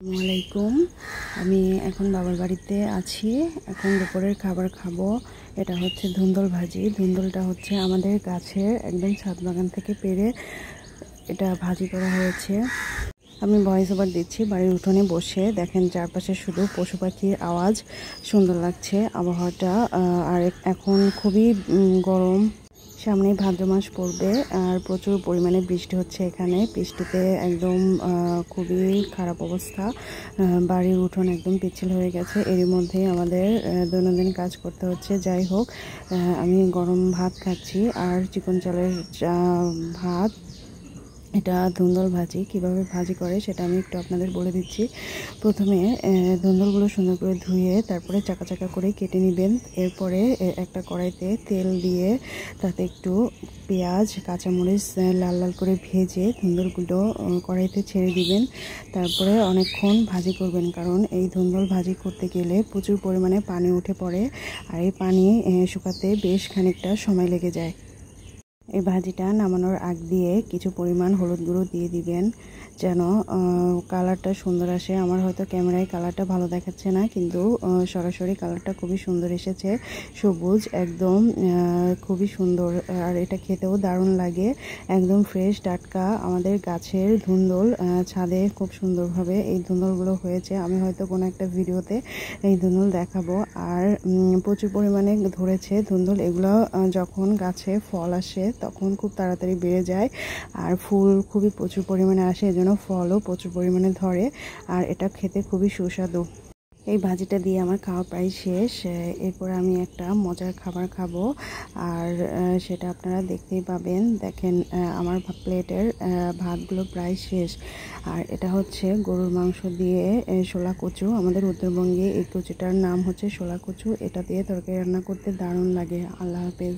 আসসালামাইকুম। আমি এখন বাবার বাড়িতে আছি। এখন দুপুরের খাবার খাবো। এটা হচ্ছে ধুন্দল ভাজি। ধুন্দলটা হচ্ছে আমাদের গাছের একদম ছাদ বাগান থেকে পেড়ে এটা ভাজি করা হয়েছে। আমি ভয়েস ওভার দিচ্ছি বাড়ির উঠোনে বসে। দেখেন চারপাশে শুধু পশু পাখির আওয়াজ, সুন্দর লাগছে আবহাওয়াটা। আর এখন খুবই গরম। সামনে ভাদ্র মাস পড়বে আর প্রচুর পরিমাণে বৃষ্টি হচ্ছে এখানে। বৃষ্টিতে একদম খুবই খারাপ অবস্থা। বাড়ির উঠোন একদম পিচ্ছিল হয়ে গেছে। এরই মধ্যে আমাদের দৈনন্দিন কাজ করতে হচ্ছে। যাই হোক, আমি গরম ভাত খাচ্ছি আর চিকন চালের ভাত। এটা ধুন্দল ভাজি। কিভাবে ভাজি করে সেটা আমি একটু আপনাদের বলে দিচ্ছি। প্রথমে ধুন্দলগুলো সুন্দর করে ধুয়ে তারপরে চাকা চাকা করে কেটে নেবেন। এরপরে একটা কড়াইতে তেল দিয়ে তাতে একটু পেঁয়াজ কাঁচামরিচ লাল লাল করে ভেজে ধুন্দলগুলো কড়াইতে ছেড়ে দিবেন। তারপরে অনেকক্ষণ ভাজি করবেন, কারণ এই ধুন্দল ভাজি করতে গেলে প্রচুর পরিমাণে পানি উঠে পড়ে আর এই পানি শুকাতে বেশ খানিকটা সময় লেগে যায়। এই ভাজিটা নামানোর আগ দিয়ে কিছু পরিমাণ হলুদ গুঁড়ো দিয়ে দিবেন, যেন কালারটা সুন্দর আসে। আমার হয়তো ক্যামেরায় কালারটা ভালো দেখাচ্ছে না, কিন্তু সরাসরি কালারটা খুবই সুন্দর এসেছে। সবুজ একদম, খুবই সুন্দর। আর এটা খেতেও দারুণ লাগে। একদম ফ্রেশ টাটকা আমাদের গাছের ধুন্দল। ছাদে খুব সুন্দরভাবে এই ধুন্দলগুলো হয়েছে। আমি হয়তো কোনো একটা ভিডিওতে এই ধুন্দল দেখাবো। আর প্রচুর পরিমাণে ধরেছে ধুন্দল। এগুলো যখন গাছে ফল আসে তখন খুব তাড়াতাড়ি বেড়ে যায় আর ফুল খুবই প্রচুর পরিমাণে আসে, এজন্য ফলও প্রচুর পরিমাণে ধরে। আর এটা খেতে খুবই সুস্বাদু। এই ভাজিটা দিয়ে আমার খাওয়া প্রায় শেষ। এরপর আমি একটা মজার খাবার খাবো, আর সেটা আপনারা দেখতেই পাবেন। দেখেন, আমার প্লেটের ভাতগুলো প্রায় শেষ। আর এটা হচ্ছে গরুর মাংস দিয়ে শোলা কচু। আমাদের উত্তরবঙ্গে এই কচুটার নাম হচ্ছে শোলা কচু। এটা দিয়ে তরকারি রান্না করতে দারুণ লাগে। আল্লাহ হাফেজ।